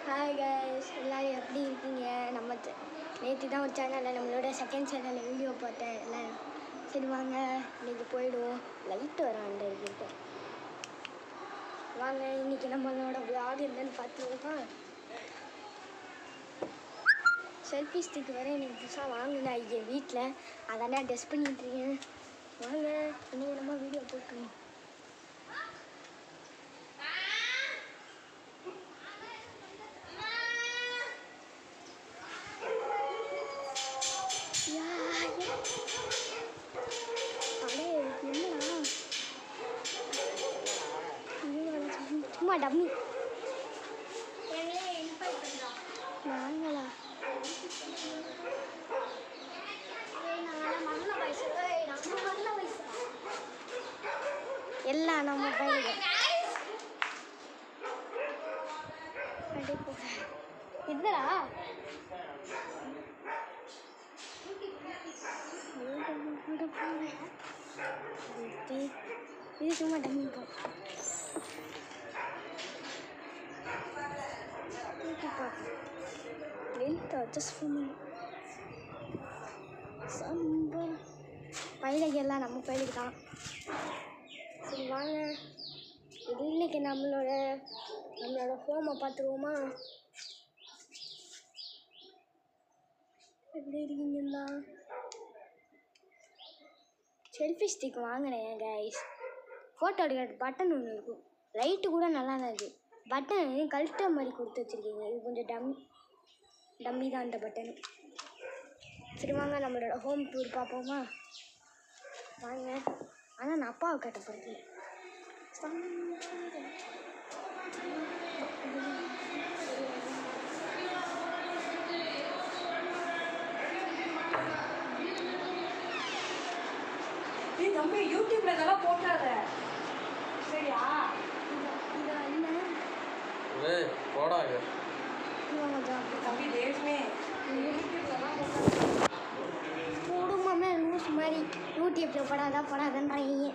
Hi guys, எல்லோரும் எப்படி இருக்கீங்க? நம்ம நேற்று தான் ஒரு சேனலில் நம்மளோட செகண்ட் சேனலில் வீடியோ பார்த்தேன். எல்லாம் சரி வாங்க இன்றைக்கி போயிடுவோம். லைட்டு வர இருக்கிட்ட வாங்க இன்றைக்கி நம்மளோட vlog என்னன்னு பார்த்துருவோம். செல்ஃபி ஸ்டிக் வர எனக்கு புதுசாக வாங்கினேன் இங்கே வீட்டில். அதானே டெஸ்ட் பண்ணிட்டுருக்கேன். வாங்க இன்றைக்கி நம்ம வீடியோ போட்டுருவோம். சும்மா டம்மி நாங்களா எல்லாம் நம்ம பையன் இதுடா இது சும்மா டம்மி போ பையலுக்கு எல்லாம் நம்ம பையலுக்கு தான். சரி வாங்க இன்னைக்கு நம்மளோட ஹோமை பார்த்துருவோமா? எப்படி இருக்கீங்களா? செல்ஃபி ஸ்டிக் வாங்கினேன் கைஸ். ஃபோட்டோ எடுக்கிற பட்டன் ஒன்று இருக்கும். லைட்டு கூட நல்லா தான் இருக்குது. பட்டன் கழட்ட மாதிரி கொடுத்து வச்சுருக்கீங்க. இது கொஞ்சம் டம்மி தான் அந்த பட்டனு. சரி வாங்க நம்மளோட ஹோம் டூர் பார்ப்போமா? வாங்க. ஆனால் நான் அப்பாவை கட்டப்படுறேன். நீ தம்பி யூடியூப்ல இதெல்லாம் போட்டாத சரியா? போடாங்க தம்பி தேஷ்மே போடுமாமே லூஸ் மாதிரி யூடியூப்பில் படாதன்றாங்க.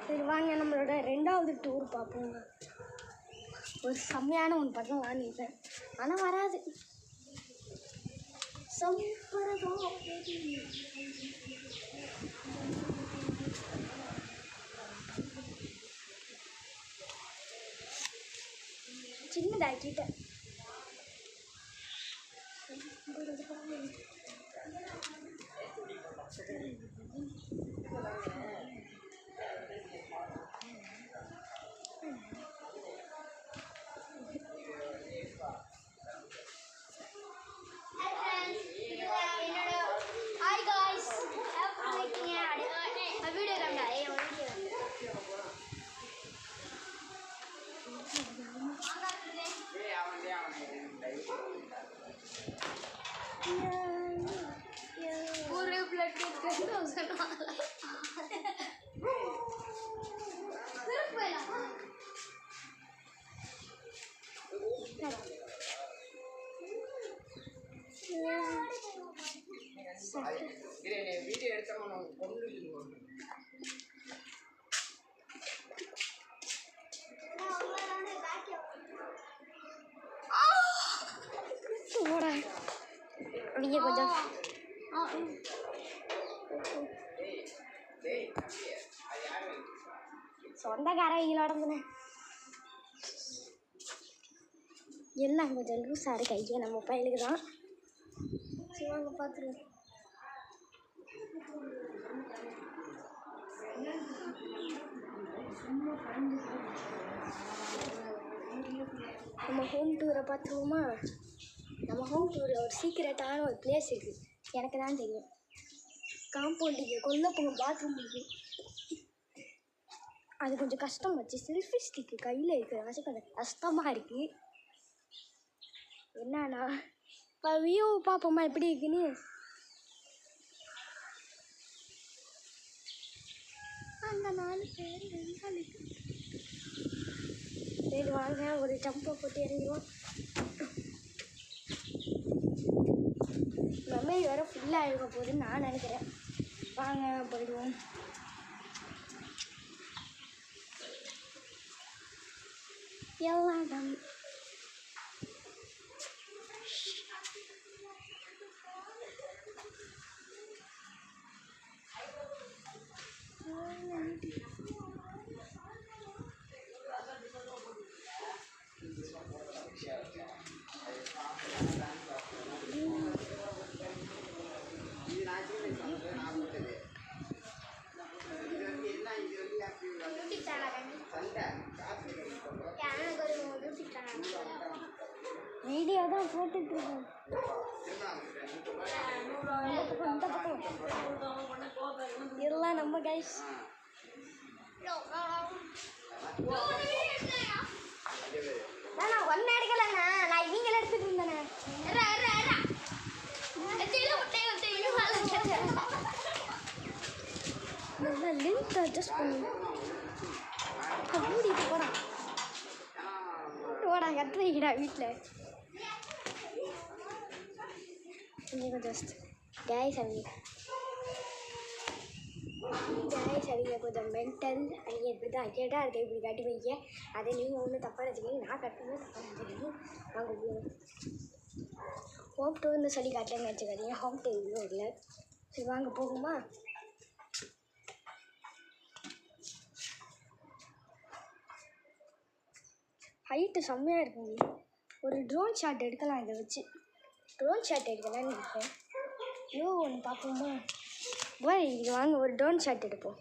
சரி வாங்க நம்மளோட 2வது டூர் பார்ப்போங்க. ஒரு செம்மையான ஒன்று படம் வாங்கிட்டேன், ஆனால் வராது. சின்னதாக்கிட்டேன். Hi guys, video पूरे ब्लड टेस्ट करते हो सर सिर्फ पहला வீடியோ எடுத்தா கொண்டு அப்படியே கொஞ்சம் சொந்தக்காரங்களோட எல்லாம் கொஞ்சம் லூஸாக இருக்கு. ஐயா நம்ம பையலுக்கு தான். சிவாங்க பார்த்துருவோம். நம்ம ஹோம் டூரை பார்த்துருவோமா? நம்ம ஹோம் டூரில் ஒரு சீக்ரெட்டான ஒரு பிளேஸ் இருக்குது. எனக்கு தான் தெரியும். காம்பவுண்டுக்கு கொல்ல பாத்ரூம் இருக்குது. அது கொஞ்சம் கஷ்டம் வச்சு செல்ஃபி ஸ்டிக்கு கையில் இருக்கிற கொஞ்சம் கஷ்டமாக இருக்குது. என்னன்னா இப்போ வியூ பார்ப்போமா எப்படி இருக்குன்னு? அந்த 4 பேர் வெங்காலுக்கு சரி வாங்க ஒரு ஜம்பை போட்டு இறங்கிடுவோம். மெமரி வேறு ஃபுல்லாக இருக்க போகுதுன்னு நான் நினைக்கிறேன். வாங்க போயிடுவோம். எல்லாம் அதான் போட்டுட்டு இருக்கோம். இந்த பக்கம் இதெல்லாம் நம்ம கைஸ். நான் ஒன்னு எடுக்கலண்ணா, நான் இவங்களை எடுத்துட்டு இருந்தேண்ணே. நல்லா லென்த் அட்ஜஸ்ட் பண்ணி மூடிட்டு போடான். போடா கத்துறீங்கடா வீட்டில். கொஞ்சம் ஜஸ்ட் கேஸ் அவங்க கொஞ்சம் மென்டல் அவங்க இப்படி தான் கேட்டால் அதை இப்படி கட்டி வைக்க. அதை நீங்கள் ஒன்றும் தப்பாக நினச்சிக்கிங்க, நான் கட்டணும் தப்பாக நினச்சிக்கிங்க. வாங்க போகணும். ஹோம் டூர் இந்த சொல்லி காட்டலன்னு நினச்சிக்காதீங்க, ஹோம் டூர் இவ்வளோ இல்லை. சரி வாங்க போகுமா. ஹைட்டு செம்மையாக இருக்குங்க. ஒரு ட்ரோன் ஷாட் எடுக்கலாம். இதை வச்சு ட்ரோன் ஷாட் எடுக்கலான்னு இருக்கேன். ஒன்று பார்ப்போமா. பாய் இது வாங்க ஒரு ட்ரோன் ஷாட் எடுப்போம்.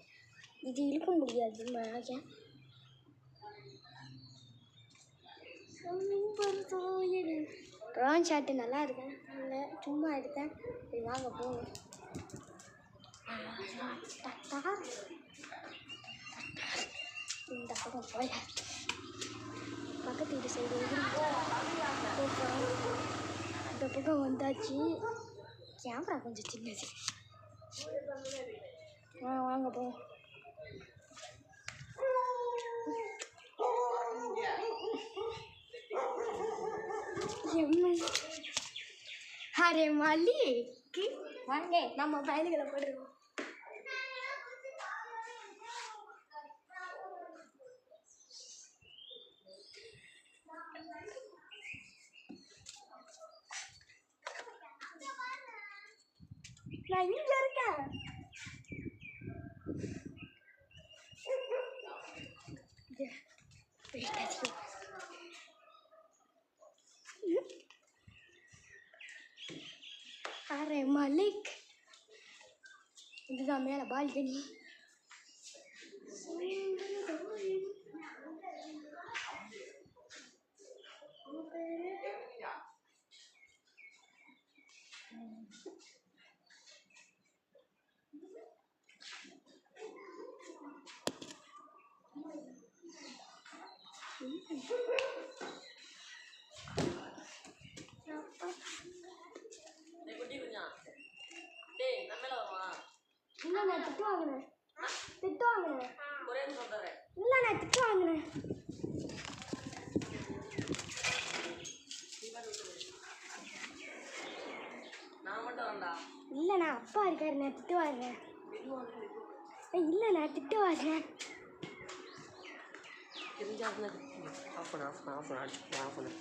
இது இழுக்க முடியாது நினைக்கிறேன். ட்ரோன் ஷாட்டு நல்லா இருக்கேன். இல்லை சும்மா எடுத்தேன். சரி வாங்க போவோம். இந்த பக்கம் போய் பக்கத்து வீட்டு சைடு போகிறோம். இந்த பக்கம் வந்தாச்சு. கேமரா கொஞ்சம் சின்னது. வாங்க போவோம். அரே மல்லிக்கு வாங்க நம்ம பயலுகளை போடுறோம். நான் இங்க இருக்கேன். அரே மலிக் இதுதான் மேலே பால்கனி. இல்லை நான் திட்டு வாங்கினேன். இல்லை நான் திட்டு வாங்கினேன். இல்லை நான் அப்பா இருக்காரு, நான் திட்டு வாங்கினேன். இல்லை நான் திட்டு வாங்கினேன். ஆஃப் பண்ணு